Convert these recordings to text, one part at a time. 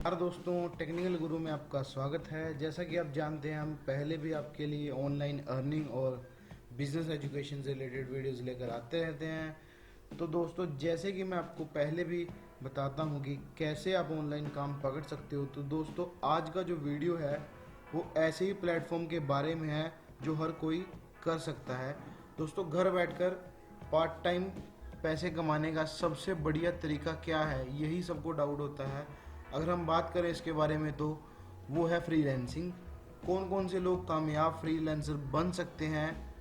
नमस्कार दोस्तों, टेक्निकल गुरु में आपका स्वागत है। जैसा कि आप जानते हैं, हम पहले भी आपके लिए ऑनलाइन अर्निंग और बिजनेस एजुकेशन से रिलेटेड वीडियोस लेकर आते रहते हैं। तो दोस्तों, जैसे कि मैं आपको पहले भी बताता हूं कि कैसे आप ऑनलाइन काम पकड़ सकते हो, तो दोस्तों आज का जो वीडियो है वो ऐसे ही प्लेटफॉर्म के बारे में है जो हर कोई कर सकता है। दोस्तों, घर बैठकर पार्ट टाइम पैसे कमाने का सबसे बढ़िया तरीका क्या है, यही सबको डाउट होता है। अगर हम बात करें इसके बारे में तो वो है फ्रीलैंसिंग। कौन कौन से लोग कामयाब फ्रीलैंसर बन सकते हैं,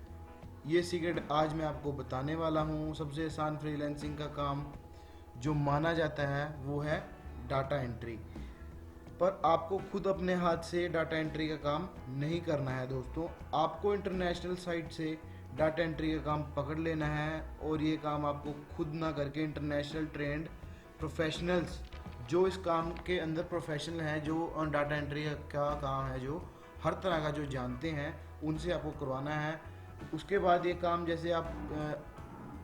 ये सीक्रेट आज मैं आपको बताने वाला हूँ। सबसे आसान फ्रीलैंसिंग का काम जो माना जाता है वो है डाटा एंट्री। पर आपको खुद अपने हाथ से डाटा एंट्री का काम नहीं करना है दोस्तों। आपको इंटरनेशनल साइट से डाटा एंट्री का काम पकड़ लेना है, और ये काम आपको खुद ना करके इंटरनेशनल ट्रेंड प्रोफेशनल्स जो इस काम के अंदर प्रोफेशनल हैं, जो डाटा एंट्री का काम है, जो हर तरह का जो जानते हैं, उनसे आपको करवाना है। उसके बाद ये काम जैसे आप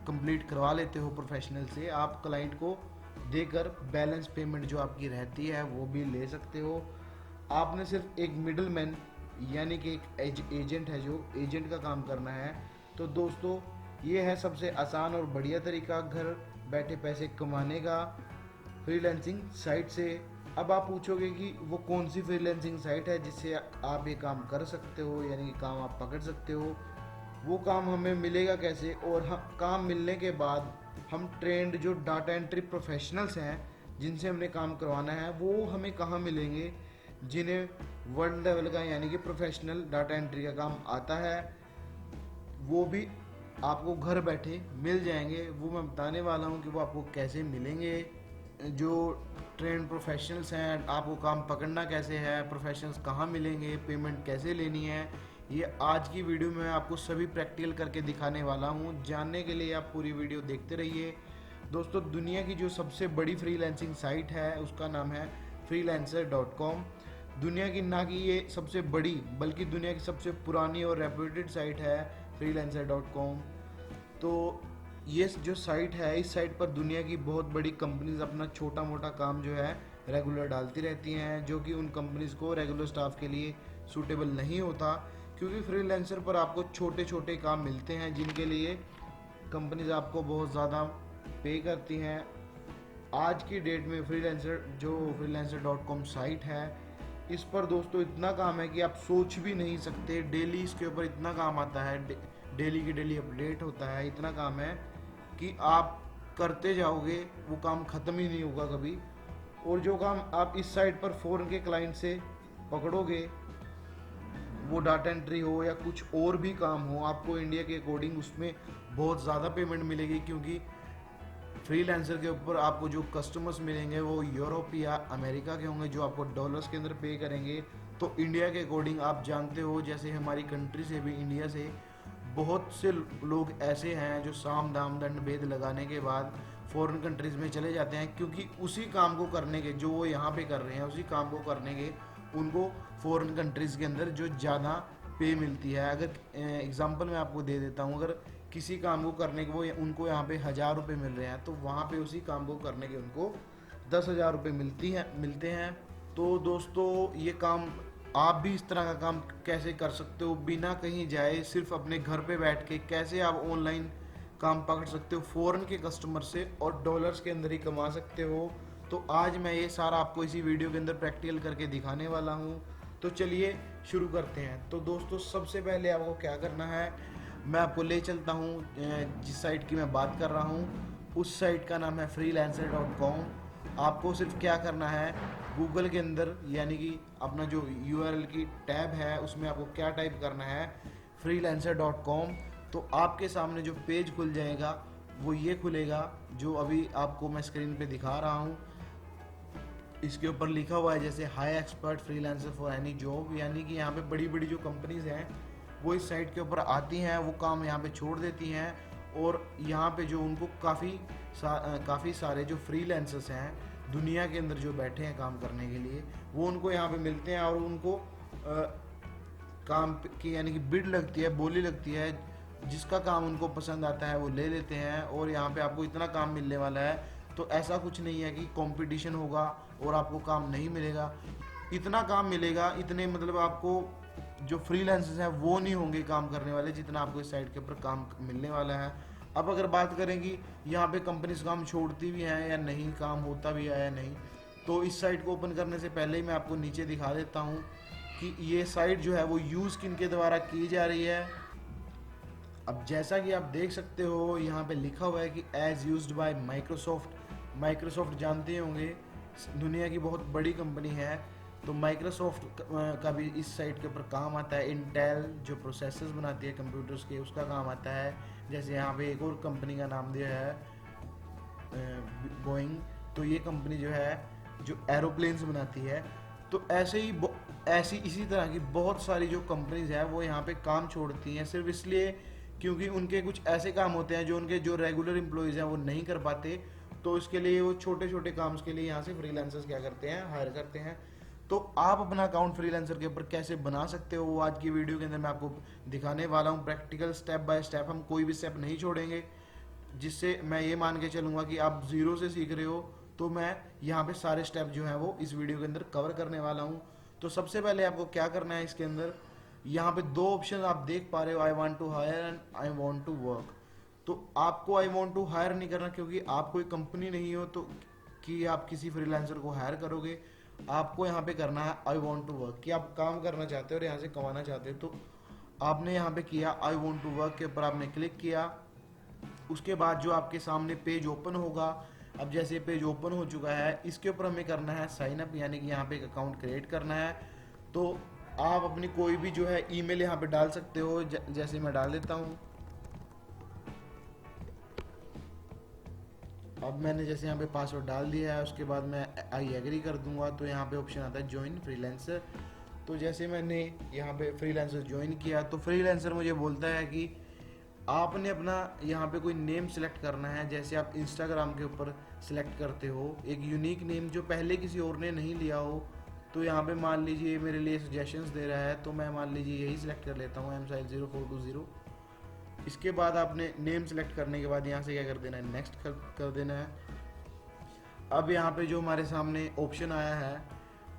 कंप्लीट करवा लेते हो प्रोफेशनल से, आप क्लाइंट को देकर बैलेंस पेमेंट जो आपकी रहती है वो भी ले सकते हो। आपने सिर्फ एक मिडल मैन यानी कि एक एजेंट है, जो एजेंट का काम करना है। तो दोस्तों, ये है सबसे आसान और बढ़िया तरीका घर बैठे पैसे कमाने का फ्रीलैंसिंग साइट से। अब आप पूछोगे कि वो कौन सी फ्रीलैंसिंग साइट है जिससे आप ये काम कर सकते हो, यानी कि काम आप पकड़ सकते हो। वो काम हमें मिलेगा कैसे, और काम मिलने के बाद हम ट्रेंड जो डाटा एंट्री प्रोफेशनल्स हैं जिनसे हमने काम करवाना है, वो हमें कहाँ मिलेंगे, जिन्हें वर्ल्ड लेवल का यानी कि प्रोफेशनल डाटा एंट्री का काम आता है, वो भी आपको घर बैठे मिल जाएंगे। वो मैं बताने वाला हूँ कि वो आपको कैसे मिलेंगे। जो ट्रेंड प्रोफेशनल्स हैं, आपको काम पकड़ना कैसे है, प्रोफेशनल्स कहाँ मिलेंगे, पेमेंट कैसे लेनी है, ये आज की वीडियो में आपको सभी प्रैक्टिकल करके दिखाने वाला हूँ। जानने के लिए आप पूरी वीडियो देखते रहिए। दोस्तों, दुनिया की जो सबसे बड़ी फ्रीलैंसिंग साइट है उसका नाम है freelancer.com। दुनिया की ना कि ये सबसे बड़ी, बल्कि दुनिया की सबसे पुरानी और रेप्यूटेड साइट है freelancer.com। तो ये जो साइट है, इस साइट पर दुनिया की बहुत बड़ी कंपनीज अपना छोटा मोटा काम जो है रेगुलर डालती रहती हैं, जो कि उन कंपनीज को रेगुलर स्टाफ के लिए सूटेबल नहीं होता, क्योंकि फ्रीलांसर पर आपको छोटे छोटे काम मिलते हैं जिनके लिए कंपनीज आपको बहुत ज़्यादा पे करती हैं। आज की डेट में freelancer.com साइट है, इस पर दोस्तों इतना काम है कि आप सोच भी नहीं सकते। डेली इसके ऊपर इतना काम आता है, डेली की डेली अपडेट होता है। इतना काम है कि आप करते जाओगे, वो काम ख़त्म ही नहीं होगा कभी। और जो काम आप इस साइट पर फॉरेन के क्लाइंट से पकड़ोगे, वो डाटा एंट्री हो या कुछ और भी काम हो, आपको इंडिया के अकॉर्डिंग उसमें बहुत ज़्यादा पेमेंट मिलेगी, क्योंकि फ्रीलांसर के ऊपर आपको जो कस्टमर्स मिलेंगे वो यूरोप या अमेरिका के होंगे, जो आपको डॉलर्स के अंदर पे करेंगे। तो इंडिया के अकॉर्डिंग आप जानते हो, जैसे हमारी कंट्री से भी, इंडिया से बहुत से लोग ऐसे हैं जो साम दाम दंड भेद लगाने के बाद फॉरेन कंट्रीज़ में चले जाते हैं, क्योंकि उसी काम को करने के, जो वो यहाँ पे कर रहे हैं, उसी काम को करने के उनको फॉरेन कंट्रीज़ के अंदर जो ज़्यादा पे मिलती है। अगर एग्जांपल मैं आपको दे देता हूँ, अगर किसी काम को करने के वो उनको यहाँ पे 1,000 रुपये मिल रहे हैं, तो वहाँ पे उसी काम को करने के उनको 10,000 रुपये मिलते हैं। तो दोस्तों, ये काम आप भी इस तरह का काम कैसे कर सकते हो बिना कहीं जाए, सिर्फ अपने घर पे बैठ के कैसे आप ऑनलाइन काम पकड़ सकते हो फॉरेन के कस्टमर से और डॉलर्स के अंदर ही कमा सकते हो। तो आज मैं ये सारा आपको इसी वीडियो के अंदर प्रैक्टिकल करके दिखाने वाला हूँ। तो चलिए शुरू करते हैं। तो दोस्तों, सबसे पहले आपको क्या करना है, मैं आपको ले चलता हूँ जिस साइट की मैं बात कर रहा हूँ, उस साइट का नाम है freelancer.com। आपको सिर्फ क्या करना है, गूगल के अंदर यानी कि अपना जो URL की टैब है उसमें आपको क्या टाइप करना है, freelancer.com। तो आपके सामने जो पेज खुल जाएगा वो ये खुलेगा, जो अभी आपको मैं स्क्रीन पे दिखा रहा हूँ। इसके ऊपर लिखा हुआ है जैसे high expert freelancer for any job, यानी कि यहाँ पे बड़ी बड़ी जो कंपनीज हैं वो इस साइट के ऊपर आती हैं, वो काम यहाँ पे छोड़ देती हैं, और यहाँ पे जो उनको काफ़ी सारे जो फ्रीलांसर्स हैं दुनिया के अंदर जो बैठे हैं काम करने के लिए, वो उनको यहाँ पे मिलते हैं, और उनको काम की यानी कि बिड लगती है, बोली लगती है, जिसका काम उनको पसंद आता है वो ले लेते हैं। और यहाँ पे आपको इतना काम मिलने वाला है, तो ऐसा कुछ नहीं है कि कंपटीशन होगा और आपको काम नहीं मिलेगा। इतना काम मिलेगा, इतने मतलब आपको जो फ्रीलांसर्स हैं वो नहीं होंगे काम करने वाले जितना आपको इस साइट के ऊपर काम मिलने वाला है। अब अगर बात करें कि यहाँ पे कंपनीज काम छोड़ती भी हैं या नहीं, काम होता भी है या नहीं, तो इस साइट को ओपन करने से पहले ही मैं आपको नीचे दिखा देता हूँ कि ये साइट जो है वो यूज़ किन के द्वारा की जा रही है। अब जैसा कि आप देख सकते हो यहाँ पे लिखा हुआ है कि as used by Microsoft. Microsoft जानते होंगे दुनिया की बहुत बड़ी कंपनी है, तो माइक्रोसॉफ्ट का भी इस साइट के ऊपर काम आता है। इंटेल जो प्रोसेसर्स बनाती है कंप्यूटर्स के, उसका काम आता है। जैसे यहाँ पे एक और कंपनी का नाम दिया है बोइंग, तो ये कंपनी जो है जो एरोप्लेन्स बनाती है। तो ऐसे ही ऐसी इसी तरह की बहुत सारी जो कंपनीज है वो यहाँ पे काम छोड़ती हैं सिर्फ इसलिए क्योंकि उनके कुछ ऐसे काम होते हैं जो उनके जो रेगुलर एम्प्लॉयज़ हैं वो नहीं कर पाते। तो इसके लिए वो छोटे छोटे काम्स के लिए यहाँ से फ्रीलांसर्स क्या करते हैं, हायर करते हैं। तो आप अपना अकाउंट फ्रीलांसर के ऊपर कैसे बना सकते हो वो आज की वीडियो के अंदर मैं आपको दिखाने वाला हूँ। प्रैक्टिकल स्टेप बाय स्टेप, हम कोई भी स्टेप नहीं छोड़ेंगे, जिससे मैं ये मान के चलूँगा कि आप ज़ीरो से सीख रहे हो। तो मैं यहाँ पे सारे स्टेप जो हैं वो इस वीडियो के अंदर कवर करने वाला हूँ। तो सबसे पहले आपको क्या करना है, इसके अंदर यहाँ पे दो ऑप्शन आप देख पा रहे हो, I want to hire and I want to work. तो आपको आई वांट टू हायर नहीं करना क्योंकि आप कोई कंपनी नहीं हो तो कि आप किसी फ्रीलांसर को हायर करोगे। आपको यहाँ पे करना है आई वांट टू वर्क, कि आप काम करना चाहते हो और यहाँ से कमाना चाहते हो। तो आपने यहाँ पे किया आई वांट टू वर्क के ऊपर आपने क्लिक किया। उसके बाद जो आपके सामने पेज ओपन होगा, अब जैसे पेज ओपन हो चुका है, इसके ऊपर हमें करना है साइन अप, यानी कि यहाँ पे एक अकाउंट क्रिएट करना है। तो आप अपनी कोई भी जो है ईमेल यहाँ पे डाल सकते हो, जैसे मैं डाल देता हूँ। अब मैंने जैसे यहाँ पे पासवर्ड डाल दिया है, उसके बाद मैं आई एग्री कर दूंगा। तो यहाँ पे ऑप्शन आता है ज्वाइन फ्रीलांसर। तो जैसे मैंने यहाँ पे फ्रीलांसर ज्वाइन किया तो फ्रीलांसर मुझे बोलता है कि आपने अपना यहाँ पे कोई नेम सेलेक्ट करना है, जैसे आप इंस्टाग्राम के ऊपर सेलेक्ट करते हो एक यूनिक नेम जो पहले किसी और ने नहीं लिया हो। तो यहाँ पे मान लीजिए मेरे लिए सजेशंस दे रहा है, तो मैं मान लीजिए यही सिलेक्ट कर लेता हूँ, MSahil0420। इसके बाद आपने नेम सेलेक्ट करने के बाद यहाँ से क्या कर देना है, नेक्स्ट कर देना है। अब यहाँ पे जो हमारे सामने ऑप्शन आया है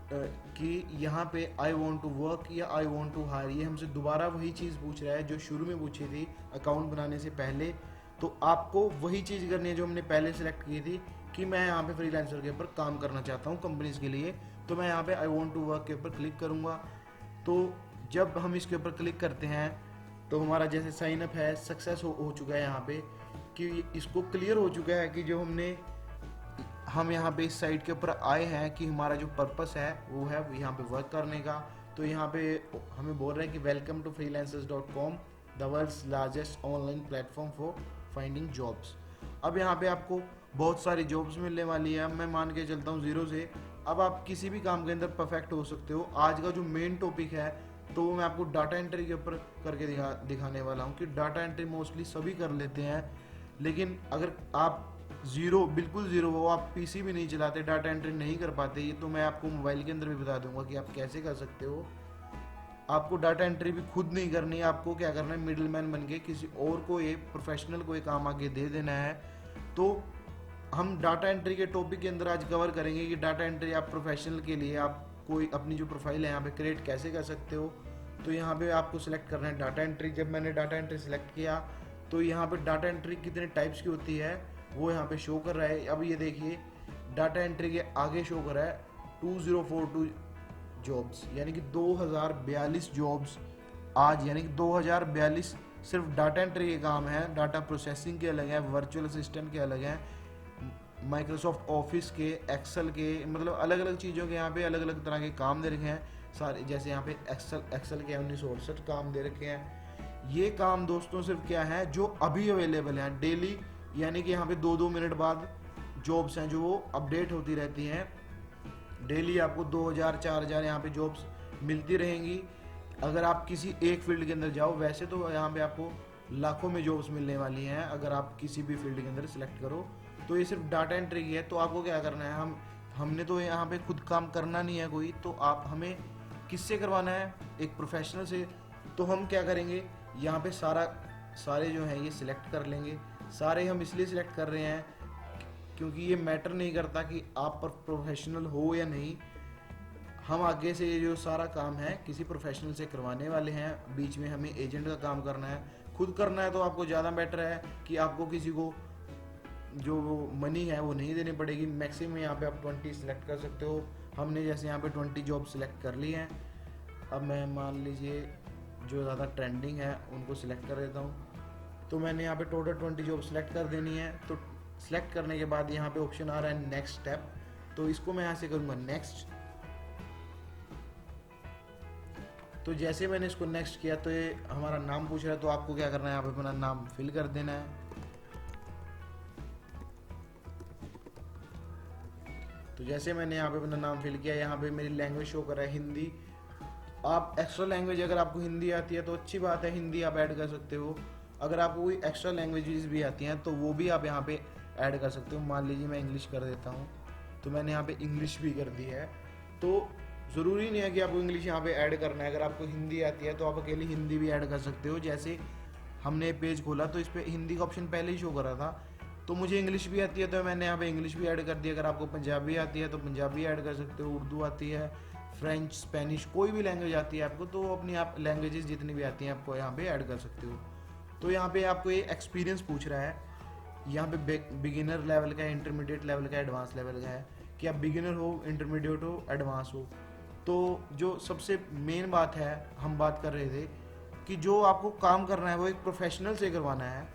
कि यहाँ पे आई वॉन्ट टू वर्क या आई वॉन्ट टू हायर, ये हमसे दोबारा वही चीज़ पूछ रहा है जो शुरू में पूछी थी अकाउंट बनाने से पहले। तो आपको वही चीज़ करनी है जो हमने पहले सेलेक्ट की थी कि मैं यहाँ पे फ्रीलांसर के ऊपर काम करना चाहता हूँ कंपनीज के लिए। तो मैं यहाँ पे आई वॉन्ट टू वर्क के ऊपर क्लिक करूँगा। तो जब हम इसके ऊपर क्लिक करते हैं तो हमारा जैसे साइन अप है सक्सेस हो चुका है यहाँ पे, कि इसको क्लियर हो चुका है कि जो हम यहाँ पे इस साइट के ऊपर आए हैं कि हमारा जो पर्पस है वो है यहाँ पे वर्क करने का। तो यहाँ पे हमें बोल रहे हैं कि welcome to freelancers.com, the world's largest online platform for finding jobs. अब यहाँ पे आपको बहुत सारी जॉब्स मिलने वाली है। मैं मान के चलता हूँ ज़ीरो से। अब आप किसी भी काम के अंदर परफेक्ट हो सकते हो। आज का जो मेन टॉपिक है तो मैं आपको डाटा एंट्री के ऊपर करके दिखाने वाला हूँ कि डाटा एंट्री मोस्टली सभी कर लेते हैं, लेकिन अगर आप ज़ीरो, बिल्कुल ज़ीरो हो, आप पीसी भी नहीं चलाते, डाटा एंट्री नहीं कर पाते, ये तो मैं आपको मोबाइल के अंदर भी बता दूंगा कि आप कैसे कर सकते हो। आपको डाटा एंट्री भी खुद नहीं करनी है, आपको क्या करना है, मिडिल मैन बन के किसी और को एक प्रोफेशनल को एक काम आगे दे देना है। तो हम डाटा एंट्री के टॉपिक के अंदर आज कवर करेंगे कि डाटा एंट्री आप प्रोफेशनल के लिए आप कोई अपनी जो प्रोफाइल है यहाँ पे क्रिएट कैसे कर सकते हो। तो यहाँ पे आपको सिलेक्ट करना है डाटा एंट्री। जब मैंने डाटा एंट्री सेलेक्ट किया तो यहाँ पे डाटा एंट्री कितने टाइप्स की होती है वो यहाँ पे शो कर रहा है। अब ये देखिए डाटा एंट्री के आगे शो कर रहा है 2042 जॉब्स, यानी कि 2042 जॉब्स आज, यानी कि 2042 सिर्फ डाटा एंट्री के काम है। डाटा प्रोसेसिंग के अलग है, वर्चुअल असिस्टेंट के अलग हैं, माइक्रोसॉफ्ट ऑफिस के, एक्सेल के, मतलब अलग अलग चीज़ों के यहाँ पे अलग अलग तरह के काम दे रखे हैं सारे। जैसे यहाँ पे एक्सेल के 1968 काम दे रखे हैं। ये काम दोस्तों सिर्फ क्या है जो अभी अवेलेबल हैं डेली, यानी कि यहाँ पे 2-2 मिनट बाद जॉब्स हैं जो वो अपडेट होती रहती हैं। डेली आपको 2000-4000 यहाँ पे जॉब्स मिलती रहेंगी अगर आप किसी एक फील्ड के अंदर जाओ। वैसे तो यहाँ पे आपको लाखों में जॉब्स मिलने वाली हैं अगर आप किसी भी फील्ड के अंदर सिलेक्ट करो। तो ये सिर्फ डाटा एंट्री की है। तो आपको क्या करना है, हमने तो यहाँ पे खुद काम करना नहीं है कोई, तो आप हमें किससे करवाना है, एक प्रोफेशनल से। तो हम क्या करेंगे, यहाँ पे सारे जो हैं ये सिलेक्ट कर लेंगे। सारे हम इसलिए सिलेक्ट कर रहे हैं क्योंकि ये मैटर नहीं करता कि आप पर प्रोफेशनल हो या नहीं। हम आगे से ये जो सारा काम है किसी प्रोफेशनल से करवाने वाले हैं, बीच में हमें एजेंट का काम करना है। खुद करना है तो आपको ज़्यादा बेटर है कि आपको किसी को जो मनी है वो नहीं देनी पड़ेगी। मैक्सिमम यहाँ पे आप 20 सिलेक्ट कर सकते हो। हमने जैसे यहाँ पे 20 जॉब सिलेक्ट कर ली हैं। अब मैं मान लीजिए जो ज़्यादा ट्रेंडिंग है उनको सिलेक्ट कर देता हूँ। तो मैंने यहाँ पे टोटल 20 जॉब सिलेक्ट कर देनी है। तो सिलेक्ट करने के बाद यहाँ पे ऑप्शन आ रहा है नेक्स्ट स्टेप, तो इसको मैं यहाँ से करूँगा नेक्स्ट। तो जैसे मैंने इसको नेक्स्ट किया तो ये हमारा नाम पूछ रहा है, तो आपको क्या करना है, यहाँ पे अपना नाम फिल कर देना है। तो जैसे मैंने यहाँ पे अपना नाम फिल किया, यहाँ पे मेरी लैंग्वेज शो कर रहा है हिंदी। आप एक्स्ट्रा लैंग्वेज अगर आपको हिंदी आती है तो अच्छी बात है, हिंदी आप ऐड कर सकते हो। अगर आपको कोई एक्स्ट्रा लैंग्वेजेस भी आती हैं तो वो भी आप यहाँ पे ऐड कर सकते हो। मान लीजिए मैं इंग्लिश कर देता हूँ, तो मैंने यहाँ पे इंग्लिश भी कर दी है। तो ज़रूरी नहीं है कि आपको इंग्लिश यहाँ पे ऐड करना है। अगर आपको हिंदी आती है तो आप अकेली हिंदी भी ऐड कर सकते हो। जैसे हमने पेज खोला तो इस पर हिंदी का ऑप्शन पहले ही शो कर रहा था, तो मुझे इंग्लिश भी आती है तो मैंने यहाँ पे इंग्लिश भी ऐड कर दी। अगर आपको पंजाबी आती है तो पंजाबी ऐड कर सकते हो, उर्दू आती है, फ्रेंच, स्पेनिश, कोई भी लैंग्वेज आती है आपको तो अपनी आप लैंग्वेजेस जितनी भी आती हैं आपको यहाँ पे ऐड कर सकते हो। तो यहाँ पे आपको ये एक्सपीरियंस पूछ रहा है। यहाँ पे बिगिनर लेवल का है, इंटरमीडिएट लेवल का, एडवांस लेवल का है कि आप बिगिनर हो, इंटरमीडिएट हो, एडवांस हो। तो जो सबसे मेन बात है हम बात कर रहे थे कि जो आपको काम करना है वो एक प्रोफेशनल से करवाना है।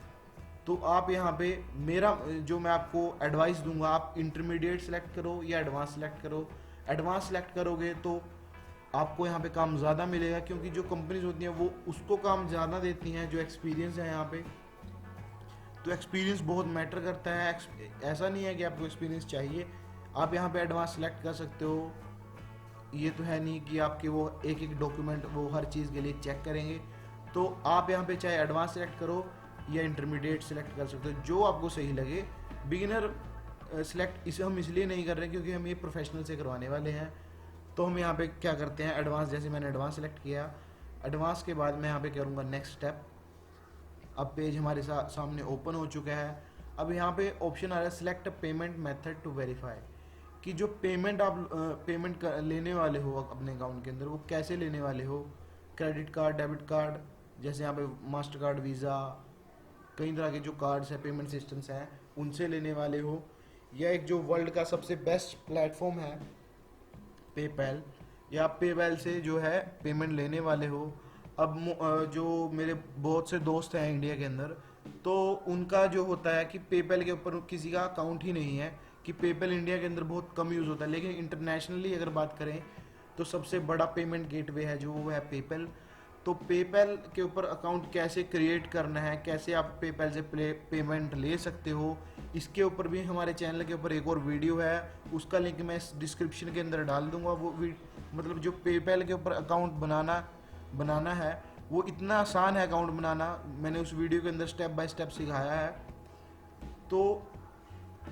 तो आप यहाँ पे मेरा जो मैं आपको एडवाइस दूंगा, आप इंटरमीडिएट सेलेक्ट करो या एडवांस सेलेक्ट करो। एडवांस सेलेक्ट करोगे तो आपको यहाँ पे काम ज़्यादा मिलेगा, क्योंकि जो कंपनीज होती हैं वो उसको काम ज़्यादा देती हैं जो एक्सपीरियंस है यहाँ पे। तो एक्सपीरियंस बहुत मैटर करता है। ऐसा नहीं है कि आपको एक्सपीरियंस चाहिए, आप यहाँ पे एडवांस सेलेक्ट कर सकते हो। ये तो है नहीं कि आपके वो एक एक डॉक्यूमेंट वो हर चीज़ के लिए चेक करेंगे। तो आप यहाँ पे चाहे एडवांस सेलेक्ट करो या इंटरमीडिएट सेलेक्ट कर सकते हो, जो आपको सही लगे। बिगिनर सेलेक्ट इसे हम इसलिए नहीं कर रहे हैं क्योंकि हम ये प्रोफेशनल से करवाने वाले हैं। तो हम यहाँ पे क्या करते हैं, एडवांस, जैसे मैंने एडवांस सेलेक्ट किया, एडवांस के बाद मैं यहाँ पे करूँगा नेक्स्ट स्टेप। अब पेज हमारे सामने ओपन हो चुका है। अब यहाँ पे ऑप्शन आ रहा है select payment method to verify, कि जो पेमेंट आप पेमेंट लेने वाले हो अपने अकाउंट के अंदर वो कैसे लेने वाले हो। क्रेडिट कार्ड, डेबिट कार्ड, जैसे यहाँ पे मास्टर कार्ड, वीज़ा, कई तरह के जो कार्ड्स हैं, पेमेंट सिस्टम्स हैं, उनसे लेने वाले हो, या एक जो वर्ल्ड का सबसे बेस्ट प्लेटफॉर्म है पेपैल, या पेपैल से जो है पेमेंट लेने वाले हो। अब जो मेरे बहुत से दोस्त हैं इंडिया के अंदर, तो उनका जो होता है कि पेपैल के ऊपर किसी का अकाउंट ही नहीं है, कि पेपैल इंडिया के अंदर बहुत कम यूज़ होता है। लेकिन इंटरनेशनली अगर बात करें तो सबसे बड़ा पेमेंट गेटवे है जो वो है पेपैल। तो पेपैल के ऊपर अकाउंट कैसे क्रिएट करना है, कैसे आप पेपैल से पेमेंट ले सकते हो, इसके ऊपर भी हमारे चैनल के ऊपर एक और वीडियो है, उसका लिंक मैं इस डिस्क्रिप्शन के अंदर डाल दूंगा। वो मतलब जो पेपैल के ऊपर अकाउंट बनाना है वो इतना आसान है अकाउंट बनाना, मैंने उस वीडियो के अंदर स्टेप बाय स्टेप सिखाया है। तो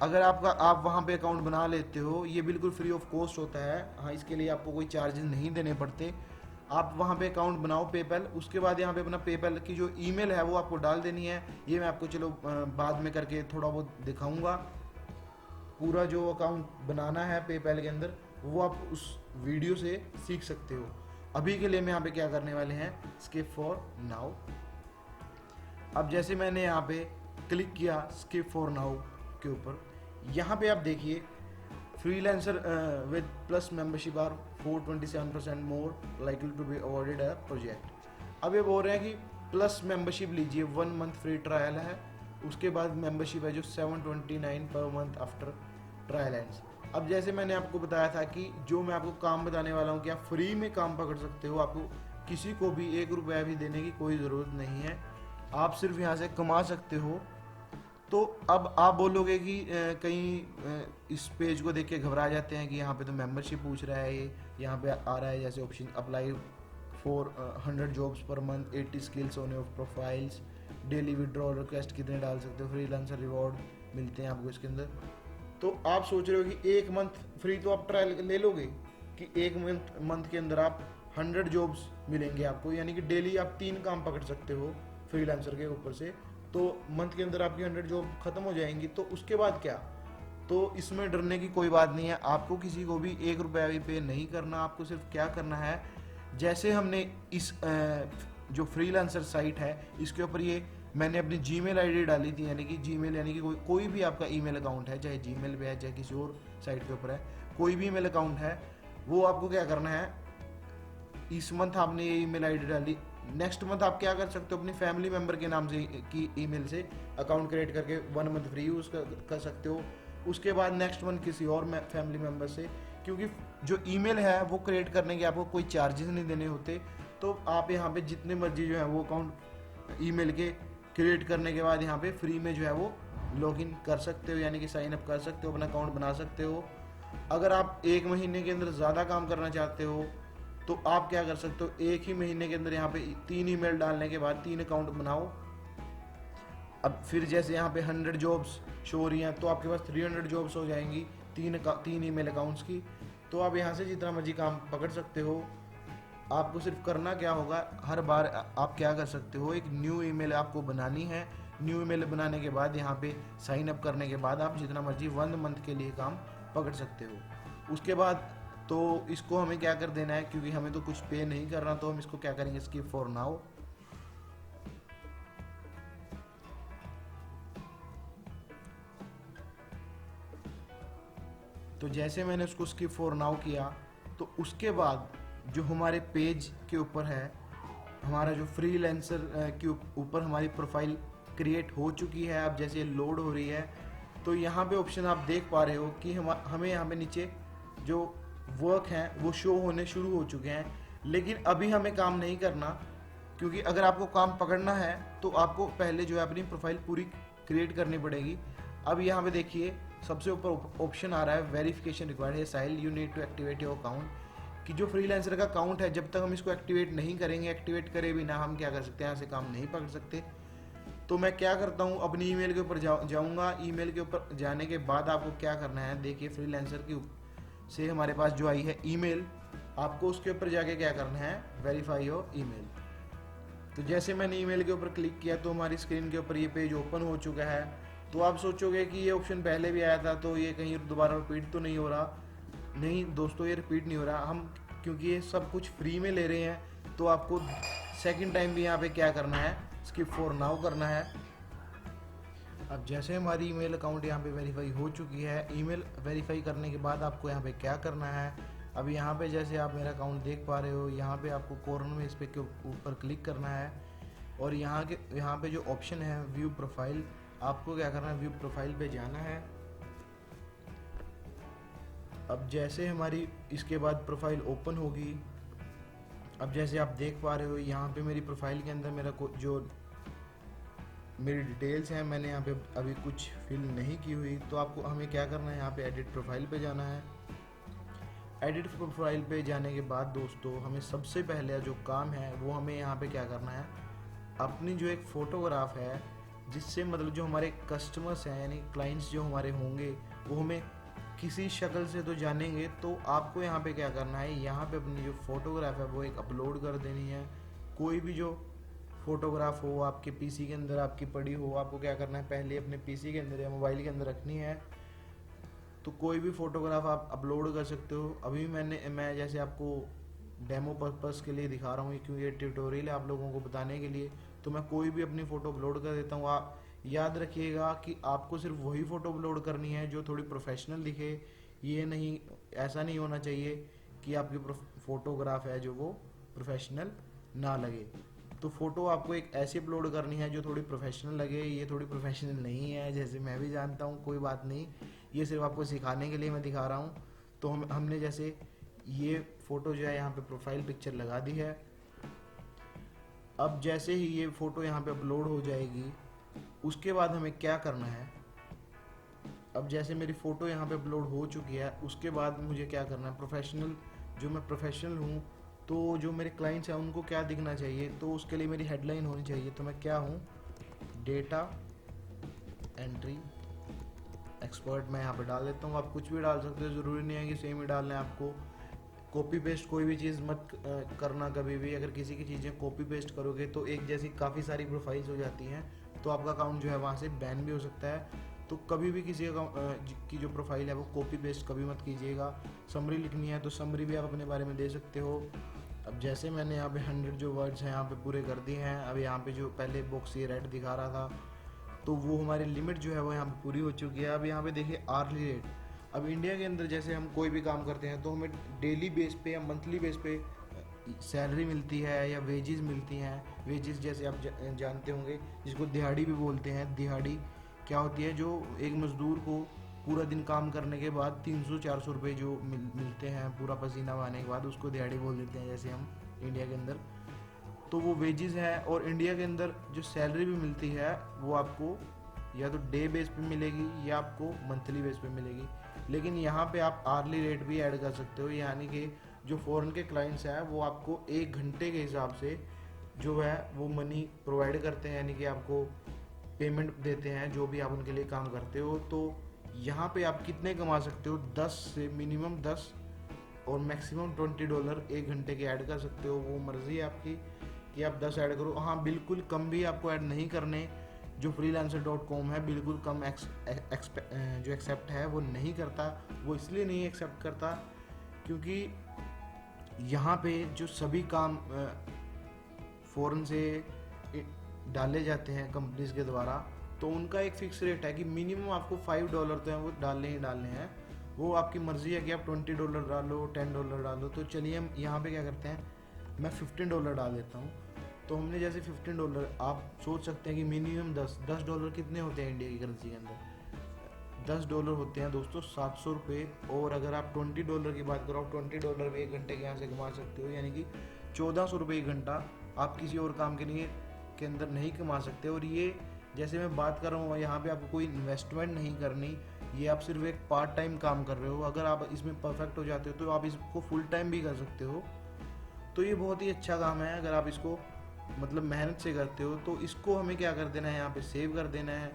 अगर आप वहाँ पे अकाउंट बना लेते हो, ये बिल्कुल फ्री ऑफ कॉस्ट होता है। हाँ, इसके लिए आपको कोई चार्जेस नहीं देने पड़ते। आप वहाँ पे अकाउंट बनाओ पेपैल, उसके बाद यहाँ पे अपना पेपैल की जो ईमेल है वो आपको डाल देनी है। ये मैं आपको चलो बाद में करके थोड़ा बहुत दिखाऊंगा। पूरा जो अकाउंट बनाना है पेपैल के अंदर वो आप उस वीडियो से सीख सकते हो। अभी के लिए मैं यहाँ पे क्या करने वाले हैं, स्किप फॉर नाउ। अब जैसे मैंने यहाँ पे क्लिक किया स्किप फॉर नाउ के ऊपर, यहाँ पे आप देखिए freelancer with plus membership are 427% more likely to be awarded a project. अब ये बोल रहे हैं कि प्लस मेंबरशिप लीजिए, 1 मंथ फ्री ट्रायल है, उसके बाद मेंबरशिप है जो 729 per month after trial ends. अब जैसे मैंने आपको बताया था कि जो मैं आपको काम बताने वाला हूँ कि आप फ्री में काम पकड़ सकते हो, आपको किसी को भी 1 रुपया भी देने की कोई ज़रूरत नहीं है, आप सिर्फ यहाँ से कमा सकते हो। तो अब आप बोलोगे कि कहीं इस पेज को देख के घबरा जाते हैं कि यहाँ पे तो मेंबरशिप पूछ रहा है, ये यहाँ पे आ रहा है जैसे option apply for 100 jobs per month, 80 skills on your profiles, daily withdrawal request कितने डाल सकते हो, फ्रीलांसर रिवॉर्ड मिलते हैं आपको इसके अंदर। तो आप सोच रहे हो कि 1 मंथ फ्री तो आप ट्रायल ले लोगे, कि 1 मंथ के अंदर आप 100 जॉब्स मिलेंगे आपको, यानी कि डेली आप 3 काम पकड़ सकते हो फ्रीलांसर के ऊपर से। तो मंथ के अंदर आपकी 100 जॉब खत्म हो जाएंगी। तो उसके बाद क्या, तो इसमें डरने की कोई बात नहीं है। आपको किसी को भी 1 रुपया भी पे नहीं करना। आपको सिर्फ क्या करना है, जैसे हमने इस जो फ्रीलांसर साइट है इसके ऊपर ये मैंने अपनी जीमेल आईडी डाली थी, यानी कि जीमेल यानी कि कोई भी आपका ईमेल अकाउंट है, चाहे जीमेल पे है चाहे किसी और साइट के ऊपर है, कोई भी ईमेल अकाउंट है, वो आपको क्या करना है, इस मंथ आपने ये ईमेल आईडी डाली, नेक्स्ट मंथ आप क्या कर सकते हो, अपनी फैमिली मेंबर के नाम से की ईमेल से अकाउंट क्रिएट करके 1 मंथ फ्री यूज़ कर सकते हो। उसके बाद नेक्स्ट मंथ किसी और फैमिली मेंबर से, क्योंकि जो ईमेल है वो क्रिएट करने के आपको कोई चार्जेस नहीं देने होते। तो आप यहाँ पे जितने मर्जी जो है वो अकाउंट ईमेल के क्रिएट करने के बाद यहाँ पे फ्री में जो है वो लॉगिन कर सकते हो, यानी कि साइन अप कर सकते हो, अपना अकाउंट बना सकते हो। अगर आप 1 महीने के अंदर ज़्यादा काम करना चाहते हो तो आप क्या कर सकते हो, 1 ही महीने के अंदर यहाँ पे 3 ईमेल डालने के बाद 3 अकाउंट बनाओ। अब फिर जैसे यहाँ पे 100 जॉब्स शो हो रही हैं तो आपके पास 300 जॉब्स हो जाएंगी 3 ईमेल अकाउंट्स की। तो आप यहाँ से जितना मर्जी काम पकड़ सकते हो। आपको सिर्फ करना क्या होगा, हर बार आप क्या कर सकते हो, एक न्यू ईमेल आपको बनानी है। न्यू ईमेल बनाने के बाद यहाँ पे साइन अप करने के बाद आप जितना मर्जी 1 मंथ के लिए काम पकड़ सकते हो। उसके बाद तो इसको हमें क्या कर देना है, क्योंकि हमें तो कुछ पे नहीं करना, तो हम इसको क्या करेंगे, स्किप फॉर नाउ। तो जैसे मैंने उसको स्किप फॉर नाउ किया तो उसके बाद जो हमारे पेज के ऊपर है, हमारा जो फ्रीलांसर के ऊपर हमारी प्रोफाइल क्रिएट हो चुकी है। अब जैसे लोड हो रही है तो यहाँ पे ऑप्शन आप देख पा रहे हो कि हमें यहाँ पे नीचे जो वर्क हैं वो शो होने शुरू हो चुके हैं, लेकिन अभी हमें काम नहीं करना, क्योंकि अगर आपको काम पकड़ना है तो आपको पहले जो है अपनी प्रोफाइल पूरी क्रिएट करनी पड़ेगी। अब यहाँ पे देखिए सबसे ऊपर ऑप्शन आ रहा है वेरिफिकेशन रिक्वायर्ड है, Sahil you need to activate your account, कि जो फ्रीलांसर का अकाउंट है जब तक हम इसको एक्टिवेट नहीं करेंगे, एक्टिवेट करे बिना हम क्या कर सकते हैं, यहाँ से काम नहीं पकड़ सकते। तो मैं क्या करता हूँ, अपनी ईमेल के ऊपर जाऊँगा। ईमेल के ऊपर जाने के बाद आपको क्या करना है, देखिए फ्रीलांसर की से हमारे पास जो आई है ईमेल, आपको उसके ऊपर जाके क्या करना है, वेरीफाई योर ईमेल। तो जैसे मैंने ईमेल के ऊपर क्लिक किया तो हमारी स्क्रीन के ऊपर ये पेज ओपन हो चुका है। तो आप सोचोगे कि ये ऑप्शन पहले भी आया था तो ये कहीं दोबारा रिपीट तो नहीं हो रहा। नहीं दोस्तों, ये रिपीट नहीं हो रहा, हम क्योंकि ये सब कुछ फ्री में ले रहे हैं तो आपको सेकंड टाइम भी यहाँ पे क्या करना है, स्किप फॉर नाउ करना है। अब जैसे हमारी ईमेल अकाउंट यहाँ पे वेरीफाई हो चुकी है, ईमेल वेरीफाई करने के बाद आपको यहाँ पे क्या करना है, अब यहाँ पे जैसे आप मेरा अकाउंट देख पा रहे हो, यहाँ पे आपको कॉर्नर में इस पे के ऊपर क्लिक करना है और यहाँ पे जो ऑप्शन है व्यू प्रोफाइल, आपको क्या करना है, व्यू प्रोफाइल पे जाना है। अब जैसे हमारी इसके बाद प्रोफाइल ओपन होगी, अब जैसे आप देख पा रहे हो यहाँ पे मेरी प्रोफाइल के अंदर मेरा जो मेरी डिटेल्स हैं मैंने यहाँ पे अभी कुछ फिल नहीं की हुई। तो आपको हमें क्या करना है, यहाँ पे एडिट प्रोफाइल पे जाना है। एडिट प्रोफाइल पे जाने के बाद दोस्तों हमें सबसे पहले जो काम है वो हमें यहाँ पे क्या करना है, अपनी जो एक फ़ोटोग्राफ है, जिससे मतलब जो हमारे कस्टमर्स हैं यानी क्लाइंट्स जो हमारे होंगे वो हमें किसी शक्ल से तो जानेंगे। तो आपको यहाँ पे क्या करना है, यहाँ पे अपनी जो फ़ोटोग्राफ है वो एक अपलोड कर देनी है। कोई भी जो फ़ोटोग्राफ हो आपके पीसी के अंदर आपकी पड़ी हो, आपको क्या करना है, पहले अपने पीसी के अंदर या मोबाइल के अंदर रखनी है। तो कोई भी फ़ोटोग्राफ आप अपलोड कर सकते हो। अभी मैं जैसे आपको डेमो पर्पस के लिए दिखा रहा हूँ, क्योंकि ये ट्यूटोरियल है आप लोगों को बताने के लिए, तो मैं कोई भी अपनी फ़ोटो अपलोड कर देता हूँ। आप याद रखिएगा कि आपको सिर्फ वही फ़ोटो अपलोड करनी है जो थोड़ी प्रोफेशनल दिखे। ये नहीं, ऐसा नहीं होना चाहिए कि आपकी फ़ोटोग्राफ है जो वो प्रोफेशनल ना लगे। तो फ़ोटो आपको एक ऐसी अपलोड करनी है जो थोड़ी प्रोफेशनल लगे। ये थोड़ी प्रोफेशनल नहीं है, जैसे मैं भी जानता हूँ, कोई बात नहीं, ये सिर्फ आपको सिखाने के लिए मैं दिखा रहा हूँ। तो हमने जैसे ये फ़ोटो जो है यहाँ पे प्रोफाइल पिक्चर लगा दी है। अब जैसे ही ये फ़ोटो यहाँ पे अपलोड हो जाएगी, उसके बाद हमें क्या करना है, अब जैसे मेरी फ़ोटो यहाँ पे अपलोड हो चुकी है, उसके बाद मुझे क्या करना है, प्रोफेशनल, जो मैं प्रोफेशनल हूँ तो जो मेरे क्लाइंट्स हैं उनको क्या दिखना चाहिए, तो उसके लिए मेरी हेडलाइन होनी चाहिए। तो मैं क्या हूँ, डेटा एंट्री एक्सपर्ट मैं यहाँ पे डाल देता हूँ। आप कुछ भी डाल सकते हो, ज़रूरी नहीं है कि सेम ही डालना है आपको। कॉपी पेस्ट कोई भी चीज़ मत करना कभी भी। अगर किसी की चीज़ें कॉपी पेस्ट करोगे तो एक जैसी काफ़ी सारी प्रोफाइल्स हो जाती हैं, तो आपका अकाउंट जो है वहाँ से बैन भी हो सकता है। तो कभी भी किसी की जो प्रोफाइल है वो कॉपी पेस्ट कभी मत कीजिएगा। समरी लिखनी है तो समरी भी आप अपने बारे में दे सकते हो। अब जैसे मैंने यहाँ पे 100 जो वर्ड्स हैं यहाँ पे पूरे कर दिए हैं। अब यहाँ पे जो पहले बॉक्स ये रेड दिखा रहा था तो वो हमारी लिमिट जो है वो यहाँ पे पूरी हो चुकी है। अब यहाँ पे देखिए आर्ली रेट। अब इंडिया के अंदर जैसे हम कोई भी काम करते हैं तो हमें डेली बेस पे या मंथली बेस पे सैलरी मिलती है या वेजेस मिलती हैं। वेजेस जैसे आप जानते होंगे जिसको दिहाड़ी भी बोलते हैं। दिहाड़ी क्या होती है, जो एक मज़दूर को पूरा दिन काम करने के बाद 300-400 रुपये जो मिलते हैं पूरा पसीना बहाने के बाद, उसको दिहाड़ी बोल देते हैं जैसे हम इंडिया के अंदर। तो वो वेजेस है। और इंडिया के अंदर जो सैलरी भी मिलती है वो आपको या तो डे बेस पे मिलेगी या आपको मंथली बेस पे मिलेगी। लेकिन यहाँ पे आप आर्ली रेट भी ऐड कर सकते हो, यानी कि जो फॉरेन के क्लाइंट्स हैं वो आपको 1 घंटे के हिसाब से जो है वो मनी प्रोवाइड करते हैं, यानी कि आपको पेमेंट देते हैं जो भी आप उनके लिए काम करते हो। तो यहाँ पे आप कितने कमा सकते हो, 10 से मिनिमम 10 और मैक्सिमम $20 1 घंटे के ऐड कर सकते हो। वो मर्ज़ी है आपकी कि आप 10 ऐड करो। हाँ, बिल्कुल कम भी आपको ऐड नहीं करने। जो freelancer.com है बिल्कुल कम जो एक्सेप्ट है वो नहीं करता। वो इसलिए नहीं एक्सेप्ट करता क्योंकि यहाँ पे जो सभी काम फ़ौरन से डाले जाते हैं कंपनीज के द्वारा, तो उनका एक फ़िक्स रेट है कि मिनिमम आपको $5 तो है वो डालने ही डालने हैं। वो आपकी मर्ज़ी है कि आप $20 डालो, $10 डालो। तो चलिए हम यहाँ पे क्या करते हैं, मैं $15 डाल देता हूँ। तो हमने जैसे $15, आप सोच सकते हैं कि मिनिमम $10 कितने होते हैं इंडिया की करेंसी के अंदर। $10 होते हैं दोस्तों 700 रुपये। और अगर आप $20 की बात करो, आप $20 भी 1 घंटे के यहाँ से कमा सकते हो, यानी कि 1400 रुपये 1 घंटा आप किसी और काम के लिए के अंदर नहीं कमा सकते। और ये जैसे मैं बात कर रहा हूँ यहाँ पे आपको कोई इन्वेस्टमेंट नहीं करनी, ये आप सिर्फ एक पार्ट टाइम काम कर रहे हो। अगर आप इसमें परफेक्ट हो जाते हो तो आप इसको फुल टाइम भी कर सकते हो। तो ये बहुत ही अच्छा काम है अगर आप इसको मतलब मेहनत से करते हो। तो इसको हमें क्या कर देना है, यहाँ पे सेव कर देना है।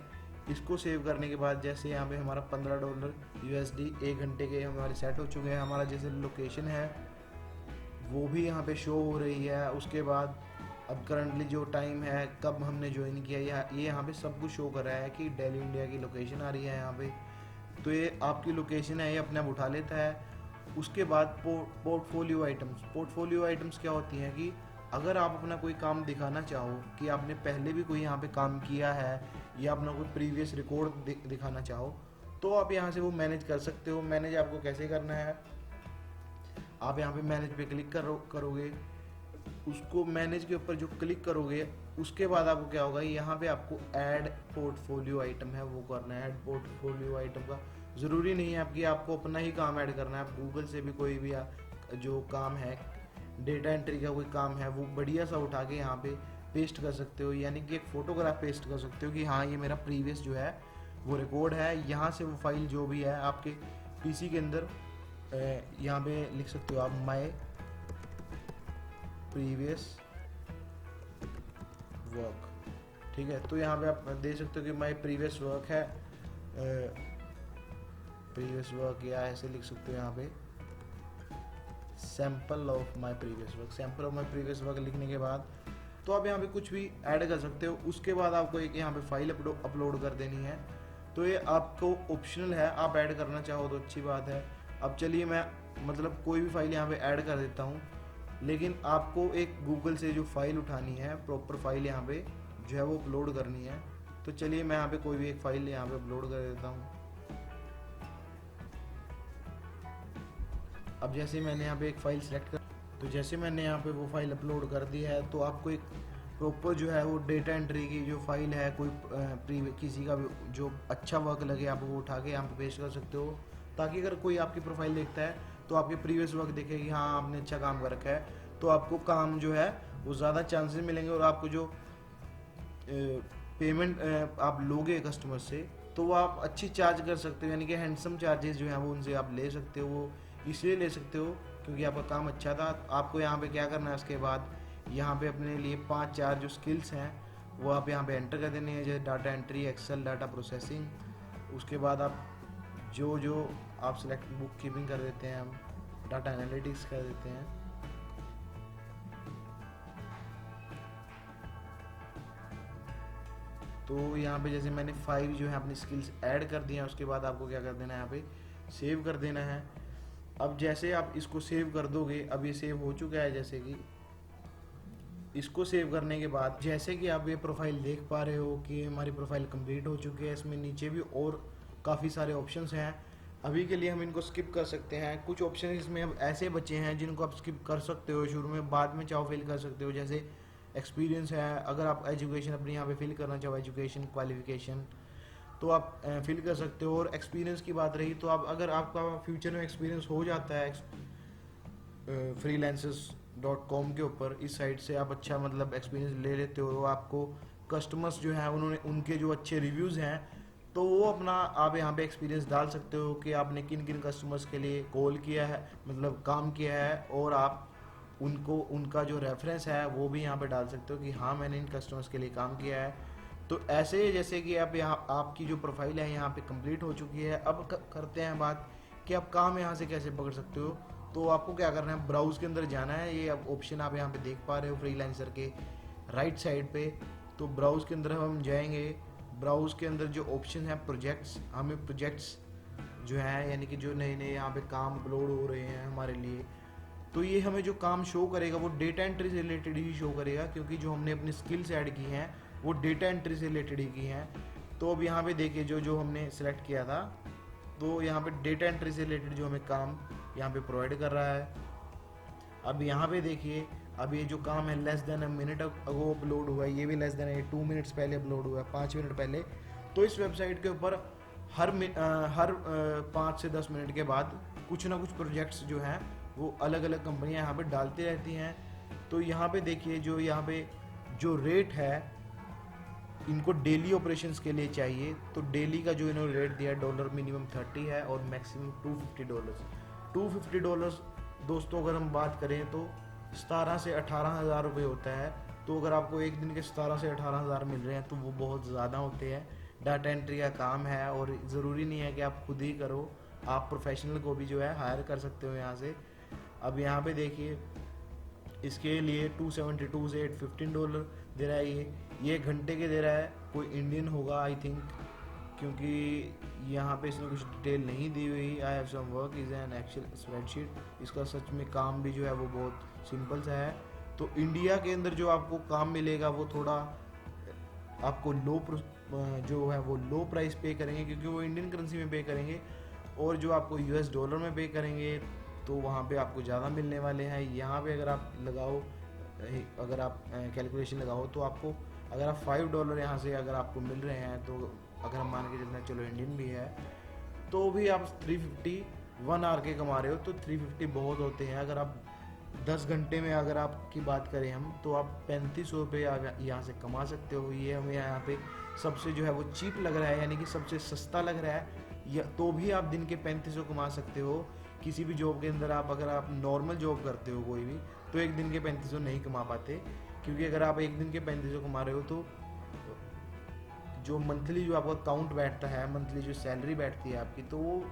इसको सेव करने के बाद जैसे यहाँ पे हमारा $15 USD 1 घंटे के हमारे सेट हो चुके हैं। हमारा जैसे लोकेशन है वो भी यहाँ पे शो हो रही है। उसके बाद अब करंटली जो टाइम है, कब हमने ज्वाइन किया, ये यहाँ पे सब कुछ शो कर रहा है कि दिल्ली इंडिया की लोकेशन आ रही है यहाँ पे। तो ये आपकी लोकेशन है, ये अपने आप उठा लेता है। उसके बाद पोर्टफोलियो आइटम्स क्या होती हैं कि अगर आप अपना कोई काम दिखाना चाहो कि आपने पहले भी कोई यहाँ पे काम किया है या अपना कोई प्रीवियस रिकॉर्ड दिखाना चाहो, तो आप यहाँ से वो मैनेज कर सकते हो। मैनेज आपको कैसे करना है, आप यहाँ पे मैनेज पे क्लिक करोगे। उसको मैनेज के ऊपर जो क्लिक करोगे उसके बाद आपको क्या होगा, यहाँ पे आपको ऐड पोर्टफोलियो आइटम है वो करना है। ऐड पोर्टफोलियो आइटम का ज़रूरी नहीं है आपकी आपको अपना ही काम ऐड करना है। आप गूगल से भी कोई भी जो काम है, डेटा एंट्री का कोई काम है, वो बढ़िया सा उठा के यहाँ पे पेस्ट कर सकते हो, यानी कि एक फ़ोटोग्राफ पेस्ट कर सकते हो कि हाँ ये मेरा प्रीवियस जो है वो रिकॉर्ड है। यहाँ से वो फाइल जो भी है आपके पीसी के अंदर यहाँ पे लिख सकते हो आप माय प्रीवियस वर्क, ठीक है। तो यहाँ पे आप दे सकते हो कि माय प्रीवियस वर्क है, प्रीवियस वर्क या ऐसे लिख सकते हो यहाँ पे sample of my previous work. Sample of my previous work लिखने के बाद तो आप यहाँ पे कुछ भी ऐड कर सकते हो। उसके बाद आपको एक यहाँ पे फाइल अपलोड कर देनी है। तो ये आपको ऑप्शनल है, आप ऐड करना चाहो तो अच्छी बात है। अब चलिए मैं मतलब कोई भी फाइल यहाँ पे ऐड कर देता हूँ, लेकिन आपको एक गूगल से जो फाइल उठानी है, प्रॉपर फाइल यहाँ पे जो है वो अपलोड करनी है। तो चलिए मैं यहाँ पे कोई भी एक फाइल यहाँ पे अपलोड कर देता हूँ। अब जैसे मैंने यहाँ पे एक फ़ाइल सेलेक्ट कर, तो जैसे मैंने यहाँ पे वो फाइल अपलोड कर दी है, तो आपको एक प्रॉपर जो है वो डेटा एंट्री की जो फाइल है, कोई किसी का जो अच्छा वर्क लगे आप वो उठा के यहाँ पे पेश कर सकते हो, ताकि अगर कोई आपकी प्रोफाइल देखता है तो आपके प्रीवियस वर्क देखे कि हाँ आपने अच्छा काम कर रखा है, तो आपको काम जो है वो ज़्यादा चांसेस मिलेंगे। और आपको जो पेमेंट आप लोगे कस्टमर से तो वो आप अच्छी चार्ज कर सकते हो, यानी कि हैंडसम चार्जेस जो हैं वो उनसे आप ले सकते हो। वो इसलिए ले सकते हो क्योंकि आपका काम अच्छा था। आपको यहाँ पे क्या करना है, उसके बाद यहाँ पे अपने लिए 5-4 जो स्किल्स हैं वो आप यहाँ पे एंटर कर देनी है, जैसे data entry, excel, data processing. उसके बाद आप जो आप सिलेक्ट बुक कीपिंग कर देते हैं, हम डाटा एनालिटिक्स कर देते हैं। तो यहाँ पे जैसे मैंने 5 जो है अपनी स्किल्स ऐड कर दिए हैं, उसके बाद आपको क्या कर देना है, यहाँ पे सेव कर देना है। अब जैसे आप इसको सेव कर दोगे, अब ये सेव हो चुका है, जैसे कि इसको सेव करने के बाद जैसे कि आप ये प्रोफाइल देख पा रहे हो कि हमारी प्रोफाइल कंप्लीट हो चुकी है। इसमें नीचे भी और काफ़ी सारे ऑप्शंस हैं, अभी के लिए हम इनको स्किप कर सकते हैं। कुछ ऑप्शन इसमें अब ऐसे बचे हैं जिनको आप स्किप कर सकते हो शुरू में, बाद में चाहो फिल कर सकते हो। जैसे एक्सपीरियंस है, अगर आप एजुकेशन अपनी यहाँ पे फिल करना चाहो, एजुकेशन क्वालिफिकेशन, तो आप फिल कर सकते हो। और एक्सपीरियंस की बात रही तो आप, अगर आपका फ्यूचर में एक्सपीरियंस हो जाता है freelancers.com के ऊपर, इस साइट से आप अच्छा मतलब एक्सपीरियंस ले लेते हो, आपको कस्टमर्स जो हैं उन्होंने उनके जो अच्छे रिव्यूज़ हैं, तो वो अपना आप यहाँ पे एक्सपीरियंस डाल सकते हो कि आपने किन किन कस्टमर्स के लिए कॉल किया है, मतलब काम किया है, और आप उनको उनका जो रेफरेंस है वो भी यहाँ पे डाल सकते हो कि हाँ मैंने इन कस्टमर्स के लिए काम किया है। तो ऐसे जैसे कि आप यहाँ आपकी जो प्रोफाइल है यहाँ पे कंप्लीट हो चुकी है। अब करते हैं बात कि आप काम यहाँ से कैसे पकड़ सकते हो। तो आपको क्या करना है, ब्राउज़ के अंदर जाना है। ये ऑप्शन आप यहाँ पे देख पा रहे हो फ्रीलांसर के राइट साइड पे। तो ब्राउज़ के अंदर हम जाएंगे, ब्राउज़ के अंदर जो ऑप्शन है प्रोजेक्ट्स, हमें प्रोजेक्ट्स जो है यानी कि जो नए नए यहाँ पे काम अपलोड हो रहे हैं हमारे लिए, तो ये हमें जो काम शो करेगा वो डेटा एंट्री से रिलेटेड ही शो करेगा, क्योंकि जो हमने अपनी स्किल्स ऐड की हैं वो डेटा एंट्री से रिलेटेड ही की हैं। तो अब यहाँ पे देखिए जो जो हमने सेलेक्ट किया था, तो यहाँ पे डेटा एंट्री से रिलेटेड जो हमें काम यहाँ पे प्रोवाइड कर रहा है। अब यहाँ पे देखिए, अब ये जो काम है less than a minute ago upload हुआ है, ये भी लेस देन 2 मिनट्स पहले अपलोड हुआ है, 5 मिनट पहले। तो इस वेबसाइट के ऊपर हर 5 से 10 मिनट के बाद कुछ ना कुछ प्रोजेक्ट्स जो हैं वो अलग अलग कंपनियां यहाँ पे डालती रहती हैं। तो यहाँ पे देखिए जो यहाँ पे जो रेट है इनको डेली ऑपरेशंस के लिए चाहिए, तो डेली का जो इन्होंने रेट दिया है डॉलर मिनिमम 30 है और मैक्सिमम $250। $250 दोस्तों अगर हम बात करें तो 17 से 18 हज़ार रुपये होता है। तो अगर आपको एक दिन के 17 से 18 हज़ार मिल रहे हैं तो वो बहुत ज़्यादा होते हैं। डाटा एंट्री का काम है और ज़रूरी नहीं है कि आप खुद ही करो, आप प्रोफेशनल को भी जो है हायर कर सकते हो यहाँ से। अब यहाँ पे देखिए इसके लिए 272 से $815 दे रहा है। ये घंटे के दे रहा है, कोई इंडियन होगा आई थिंक, क्योंकि यहाँ पे इसने कुछ डिटेल नहीं दी हुई। I have some work is an actual spreadsheet. इसका सच में काम भी जो है वो बहुत सिंपल सा है। तो इंडिया के अंदर जो आपको काम मिलेगा वो थोड़ा आपको जो है वो लो प्राइस पे करेंगे, क्योंकि वो इंडियन करेंसी में पे करेंगे, और जो आपको US डॉलर में पे करेंगे तो वहाँ पे आपको ज़्यादा मिलने वाले हैं। यहाँ पे अगर आप लगाओ, अगर आप कैलकुलेशन लगाओ तो आपको, अगर आप $5 यहाँ से अगर आपको मिल रहे हैं, तो अगर हम मान के चलते हैं चलो इंडियन भी है, तो भी आप 350 1 आवर के कमा रहे हो, तो 350 बहुत होते हैं। अगर आप 10 घंटे में अगर आपकी बात करें हम, तो आप 3500 रुपये यहाँ से कमा सकते हो। ये हमें यहाँ पे सबसे जो है वो चीप लग रहा है, यानी कि सबसे सस्ता लग रहा है। या तो भी आप दिन के 3500 कमा सकते हो। किसी भी जॉब के अंदर आप, अगर आप नॉर्मल जॉब करते हो कोई भी, तो एक दिन के 3500 नहीं कमा पाते, क्योंकि अगर आप एक दिन के 3500 कमा रहे हो तो जो मंथली जो आपका अकाउंट बैठता है, मंथली जो सैलरी बैठती है आपकी, तो वो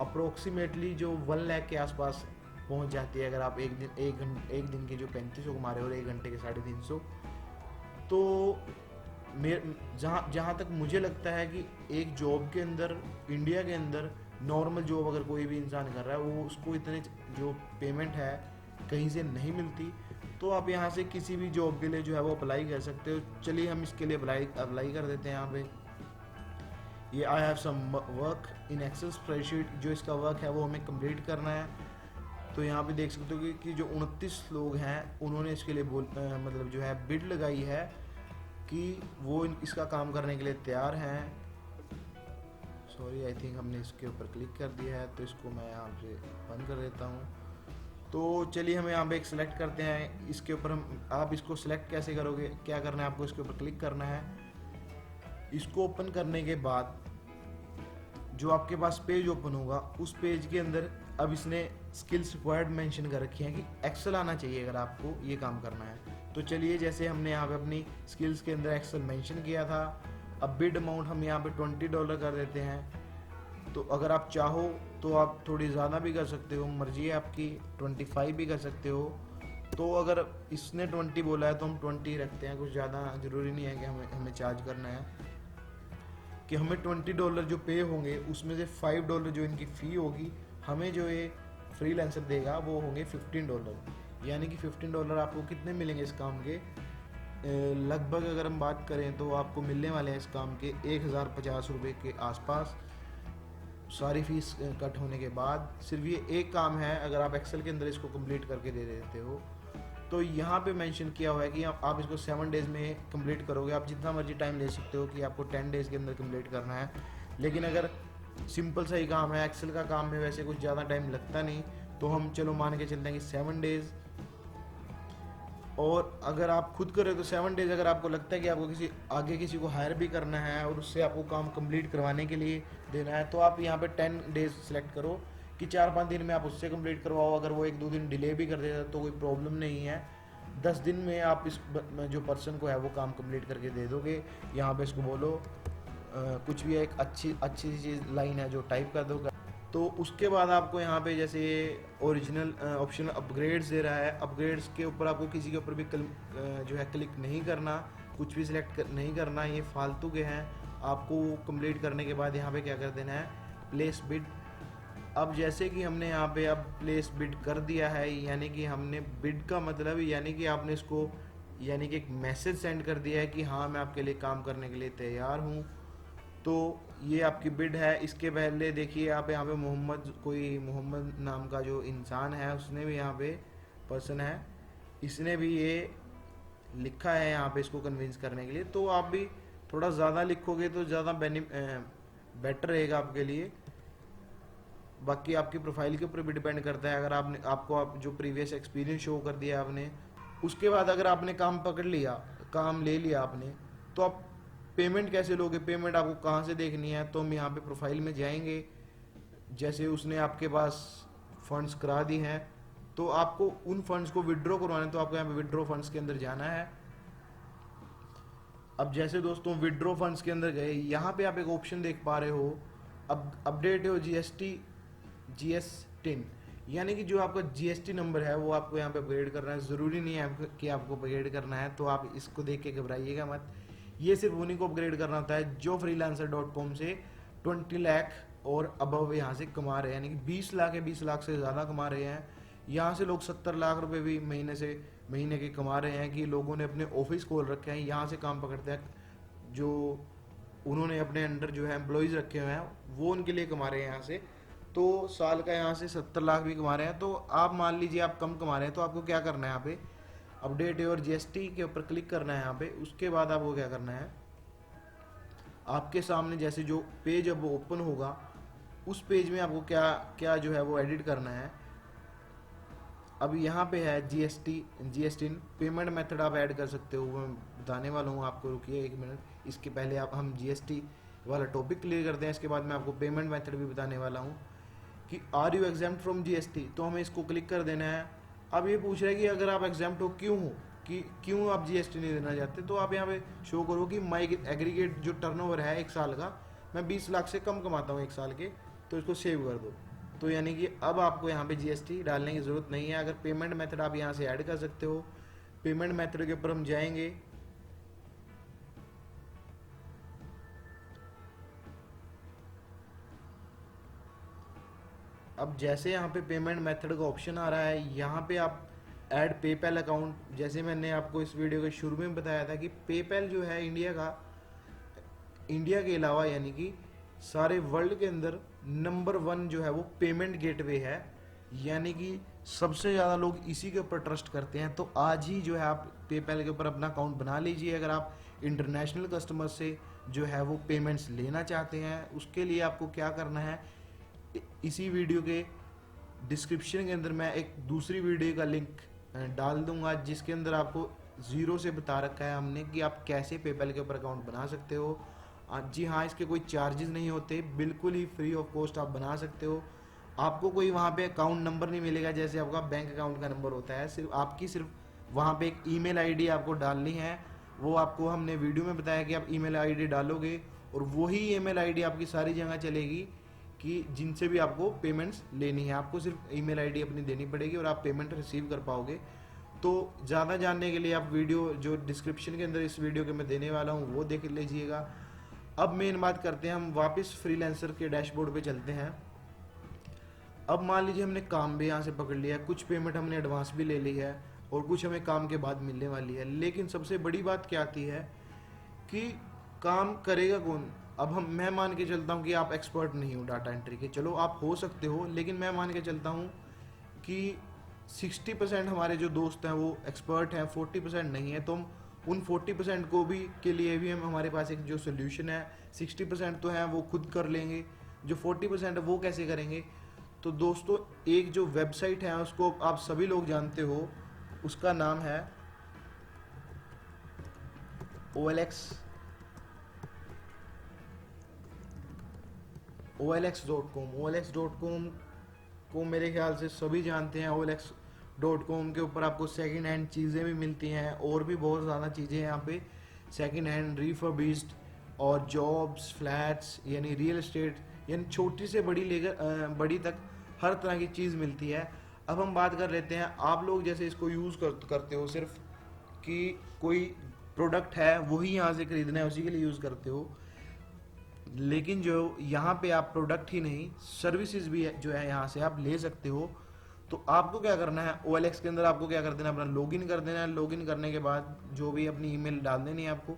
अप्रोक्सीमेटली जो 1 लाख के आसपास पहुंच जाती है। अगर आप एक दिन के जो 3500 कमा रहे हो और 1 घंटे के 350, तो जहाँ तक मुझे लगता है कि एक जॉब के अंदर, इंडिया के अंदर नॉर्मल जॉब अगर कोई भी इंसान कर रहा है, वो उसको इतने जो पेमेंट है कहीं से नहीं मिलती। तो आप यहाँ से किसी भी जॉब के लिए जो है वो अप्लाई कर सकते हो। चलिए हम इसके लिए अप्लाई कर देते हैं। यहाँ पे ये I have some work in excel spreadsheet, जो इसका वर्क है वो हमें कंप्लीट करना है। तो यहाँ पे देख सकते हो कि जो 29 लोग हैं उन्होंने इसके लिए मतलब जो है बिड लगाई है कि वो इसका काम करने के लिए तैयार हैं। सॉरी, आई थिंक हमने इसके ऊपर क्लिक कर दिया है, तो इसको मैं यहाँ से बंद कर देता हूँ। तो चलिए हम यहाँ पे एक सिलेक्ट करते हैं। इसके ऊपर आप इसको सिलेक्ट कैसे करोगे, क्या करना है आपको, इसके ऊपर क्लिक करना है। इसको ओपन करने के बाद जो आपके पास पेज ओपन होगा, उस पेज के अंदर अब इसने स्किल्स रिक्वायर्ड मेंशन कर रखी है कि एक्सेल आना चाहिए अगर आपको ये काम करना है। तो चलिए, जैसे हमने यहाँ पे अपनी स्किल्स के अंदर एक्सेल मेंशन किया था, अब बिड अमाउंट हम यहाँ पे $20 कर देते हैं। तो अगर आप चाहो तो आप थोड़ी ज़्यादा भी कर सकते हो, मर्जी है आपकी, 25 भी कर सकते हो। तो अगर इसने 20 बोला है तो हम 20 रखते हैं, कुछ ज़्यादा ज़रूरी नहीं है कि हमें हमें चार्ज करना है। कि हमें $20 जो पे होंगे उसमें से $5 जो इनकी फ़ी होगी, हमें जो ये फ्रीलांसर देगा वो होंगे $15। यानी कि $15 आपको कितने मिलेंगे इस काम के? लगभग अगर हम बात करें तो आपको मिलने वाले हैं इस काम के 1050 रुपये के आसपास, सारी फीस कट होने के बाद। सिर्फ ये एक काम है, अगर आप एक्सेल के अंदर इसको कंप्लीट करके दे देते हो तो यहाँ पे मेंशन किया हुआ है कि आप इसको 7 डेज़ में कंप्लीट करोगे। आप जितना मर्जी टाइम ले सकते हो कि आपको 10 डेज़ के अंदर कंप्लीट करना है। लेकिन अगर सिंपल सा ही काम है, एक्सेल का काम में वैसे कुछ ज़्यादा टाइम लगता नहीं, तो हम चलो मान के चलते हैं कि 7 डेज़। और अगर आप खुद करें तो 7 डेज़। अगर आपको लगता है कि आपको किसी को हायर भी करना है और उससे आपको काम कंप्लीट करवाने के लिए देना है, तो आप यहाँ पे 10 डेज़ सेलेक्ट करो कि 4-5 दिन में आप उससे कंप्लीट करवाओ। अगर वो 1-2 दिन डिले भी कर देता तो कोई प्रॉब्लम नहीं है। 10 दिन में आप इस जो पर्सन को है वो काम कंप्लीट करके दे दोगे। यहाँ पे इसको बोलो कुछ भी एक अच्छी चीज़ लाइन है जो टाइप कर दो। तो उसके बाद आपको यहाँ पे जैसे ओरिजिनल ऑप्शन अपग्रेड्स दे रहा है। अपग्रेड्स के ऊपर आपको किसी के ऊपर भी जो है क्लिक नहीं करना, कुछ भी सिलेक्ट नहीं करना, ये फालतू के हैं। आपको कंप्लीट करने के बाद यहाँ पे क्या कर देना है, प्लेस बिड। अब जैसे कि हमने यहाँ पे अब प्लेस बिड कर दिया है, यानी कि हमने बिड का मतलब यानी कि आपने इसको यानी कि एक मैसेज सेंड कर दिया है कि हाँ मैं आपके लिए काम करने के लिए तैयार हूँ। तो ये आपकी बिड है। इसके पहले देखिए आप यहाँ पे मोहम्मद नाम का जो इंसान है, उसने भी यहाँ पे पर्सन है, इसने भी ये लिखा है यहाँ पे इसको कन्विंस करने के लिए। तो आप भी थोड़ा ज़्यादा लिखोगे तो ज़्यादा बेटर रहेगा आपके लिए। बाकी आपकी प्रोफाइल के ऊपर भी डिपेंड करता है। अगर आप जो प्रीवियस एक्सपीरियंस शो कर दिया आपने, उसके बाद अगर आपने काम पकड़ लिया, काम ले लिया आपने, तो आप पेमेंट कैसे लोगे? पेमेंट आपको कहाँ से देखनी है? तो हम यहाँ पे प्रोफाइल में जाएंगे। जैसे उसने आपके पास फंड्स करा दी हैं, तो आपको उन फंड्स को विड्रॉ करवाना है, तो आपको यहाँ पे विड्रॉ फंड्स के अंदर जाना है। अब जैसे दोस्तों विड्रॉ फंड्स के अंदर गए, यहाँ पे आप एक ऑप्शन देख पा रहे हो, अब अपडेट हो GST, यानी कि जो आपका GST नंबर है वो आपको यहाँ पे अपग्रेड करना है। ज़रूरी नहीं है कि आपको अपग्रेड करना है, तो आप इसको देख के घबराइएगा मत। ये सिर्फ उन्हीं को अपग्रेड करना होता है जो freelancer.com से 20 लाख और अबव यहाँ से कमा रहे हैं, यानी कि 20 लाख या 20 लाख से ज़्यादा कमा रहे हैं। यहाँ से लोग 70 लाख रुपए भी महीने के कमा रहे हैं कि लोगों ने अपने ऑफिस खोल रखे हैं, यहाँ से काम पकड़ते हैं। जो उन्होंने अपने अंडर जो है एम्प्लॉयज़ रखे हुए हैं वो उनके लिए कमा रहे हैं यहाँ से। तो साल का यहाँ से 70 लाख भी कमा रहे हैं। तो आप मान लीजिए आप कम कमा रहे हैं, तो आपको क्या करना है, यहाँ पे अपडेट और GST के ऊपर क्लिक करना है यहाँ पे। उसके बाद आपको क्या करना है, आपके सामने जैसे जो पेज अब ओपन होगा, उस पेज में आपको क्या क्या जो है वो एडिट करना है। अब यहाँ पे है GST पेमेंट मेथड आप ऐड कर सकते हो, मैं बताने वाला हूँ आपको, रुकिए 1 मिनट। इसके पहले हम GST वाला टॉपिक क्लियर करते हैं, इसके बाद मैं आपको पेमेंट मेथड भी बताने वाला हूँ कि are you exempt from GST। तो हमें इसको क्लिक कर देना है। अब ये पूछ रहा है कि अगर आप एग्जाम्प्ट हो क्यों हो, कि क्यों आप GST नहीं देना चाहते। तो आप यहाँ पे शो करो कि माई एग्रीगेट जो टर्नओवर है 1 साल का, मैं 20 लाख से कम कमाता हूँ 1 साल के, तो इसको सेव कर दो। तो यानी कि अब आपको यहाँ पे GST डालने की ज़रूरत नहीं है। अगर पेमेंट मेथड आप यहाँ से ऐड कर सकते हो। पेमेंट मेथड के ऊपर हम जाएंगे। अब जैसे यहाँ पे पेमेंट मेथड का ऑप्शन आ रहा है, यहाँ पे आप ऐड पेपैल अकाउंट, जैसे मैंने आपको इस वीडियो के शुरू में बताया था कि पेपैल जो है इंडिया के अलावा यानी कि सारे वर्ल्ड के अंदर नंबर 1 जो है वो पेमेंट गेटवे है, यानी कि सबसे ज़्यादा लोग इसी के ऊपर ट्रस्ट करते हैं। तो आज ही जो है आप पेपैल के ऊपर अपना अकाउंट बना लीजिए। अगर आप इंटरनेशनल कस्टमर से जो है वो पेमेंट्स लेना चाहते हैं, उसके लिए आपको क्या करना है, इसी वीडियो के डिस्क्रिप्शन के अंदर मैं एक दूसरी वीडियो का लिंक डाल दूंगा, जिसके अंदर आपको ज़ीरो से बता रखा है हमने कि आप कैसे पेपैल के ऊपर अकाउंट बना सकते हो। जी हाँ, इसके कोई चार्जेस नहीं होते, बिल्कुल ही फ्री ऑफ कॉस्ट आप बना सकते हो। आपको कोई वहाँ पे अकाउंट नंबर नहीं मिलेगा जैसे आपका बैंक अकाउंट का नंबर होता है। सिर्फ वहाँ पे एक ईमेल आईडी आपको डालनी है। वो आपको हमने वीडियो में बताया कि आप ईमेल आईडी डालोगे और वही ईमेल आईडी आपकी सारी जगह चलेगी कि जिनसे भी आपको पेमेंट्स लेनी है। आपको सिर्फ ईमेल आईडी अपनी देनी पड़ेगी और आप पेमेंट रिसीव कर पाओगे। तो ज़्यादा जानने के लिए आप वीडियो जो डिस्क्रिप्शन के अंदर इस वीडियो के मैं देने वाला हूँ वो देख लीजिएगा। अब मेन बात करते हैं, हम वापस फ्रीलांसर के डैशबोर्ड पे चलते हैं। अब मान लीजिए हमने काम भी यहाँ से पकड़ लिया, कुछ पेमेंट हमने एडवांस भी ले ली है और कुछ हमें काम के बाद मिलने वाली है। लेकिन सबसे बड़ी बात क्या आती है कि काम करेगा कौन। अब मैं मान के चलता हूँ कि आप एक्सपर्ट नहीं हो डाटा एंट्री के, चलो आप हो सकते हो, लेकिन मैं मान के चलता हूँ कि 60% हमारे जो दोस्त हैं वो एक्सपर्ट हैं, 40% नहीं है। तो हम उन 40% को भी के लिए भी हमारे पास एक जो सोल्यूशन है, 60% तो है वो खुद कर लेंगे, जो 40% है वो कैसे करेंगे। तो दोस्तों एक जो वेबसाइट है उसको आप सभी लोग जानते हो, उसका नाम है OLX.com। OLX.com को मेरे ख्याल से सभी जानते हैं। OLX.com के ऊपर आपको सेकंड हैंड चीज़ें भी मिलती हैं और भी बहुत ज़्यादा चीज़ें हैं यहाँ पे, सेकंड हैंड, रिफर्बिश्ड और जॉब्स, फ्लैट्स, यानी रियल एस्टेट, यानी छोटी से बड़ी लेकर बड़ी तक हर तरह की चीज़ मिलती है। अब हम बात कर लेते हैं, आप लोग जैसे इसको यूज़ करते हो सिर्फ कि कोई प्रोडक्ट है वही यहाँ से खरीदना है, उसी के लिए यूज़ करते हो, लेकिन जो यहाँ पे आप प्रोडक्ट ही नहीं सर्विसेज भी जो है यहाँ से आप ले सकते हो। तो आपको क्या करना है, OLX के अंदर आपको क्या कर देना, अपना लॉगिन कर देना है। लॉगिन करने के बाद जो भी अपनी ईमेल डाल देनी है आपको,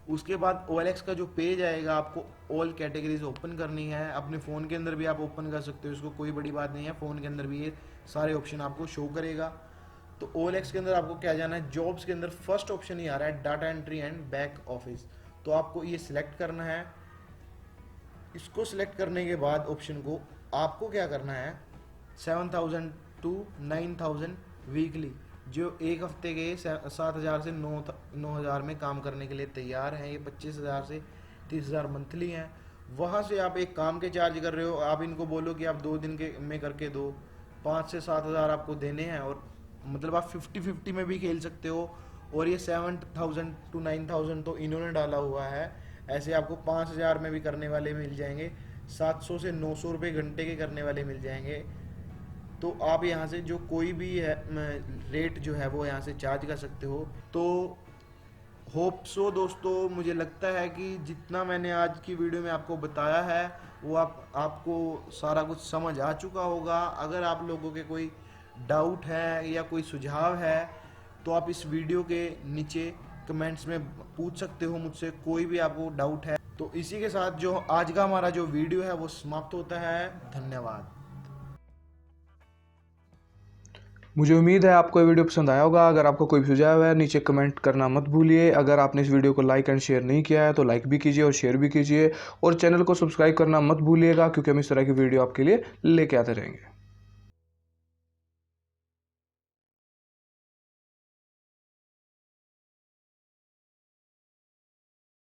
उसके बाद OLX का जो पेज आएगा आपको ऑल कैटेगरीज ओपन करनी है। अपने फ़ोन के अंदर भी आप ओपन कर सकते हो, इसको कोई बड़ी बात नहीं है, फ़ोन के अंदर भी ये सारे ऑप्शन आपको शो करेगा। तो OLX के अंदर आपको क्या जाना है, जॉब्स के अंदर फर्स्ट ऑप्शन ही आ रहा है data entry and back office. तो आपको ये सिलेक्ट करना है। इसको सिलेक्ट करने के बाद ऑप्शन को आपको क्या करना है, 7,000 to 9,000 वीकली, जो एक हफ्ते के 7,000 से 9,000 में काम करने के लिए तैयार हैं। ये 25,000 से 30,000 मंथली हैं। वहाँ से आप एक काम के चार्ज कर रहे हो, आप इनको बोलो कि आप 2 दिन के में करके दो, 5 से 7,000 आपको देने हैं। और मतलब आप 50-50 में भी खेल सकते हो। और ये 7,000 to 9,000 तो इन्होंने डाला हुआ है, ऐसे आपको 5,000 में भी करने वाले मिल जाएंगे, 700 से 900 रुपये घंटे के करने वाले मिल जाएंगे। तो आप यहाँ से जो कोई भी है रेट जो है वो यहाँ से चार्ज कर सकते हो। तो होप सो दोस्तों, मुझे लगता है कि जितना मैंने आज की वीडियो में आपको बताया है वो आपको सारा कुछ समझ आ चुका होगा। अगर आप लोगों के कोई डाउट है या कोई सुझाव है तो आप इस वीडियो के नीचे कमेंट्स में पूछ सकते हो मुझसे, कोई भी आपको डाउट है। तो इसी के साथ जो आज का हमारा जो वीडियो है वो समाप्त होता है। धन्यवाद। मुझे उम्मीद है आपको ये वीडियो पसंद आया होगा। अगर आपको कोई सुझाव है नीचे कमेंट करना मत भूलिए। अगर आपने इस वीडियो को लाइक एंड शेयर नहीं किया है तो लाइक भी कीजिए और शेयर भी कीजिए, और चैनल को सब्सक्राइब करना मत भूलिएगा, क्योंकि हम इस तरह की वीडियो आपके लिए लेके आते रहेंगे।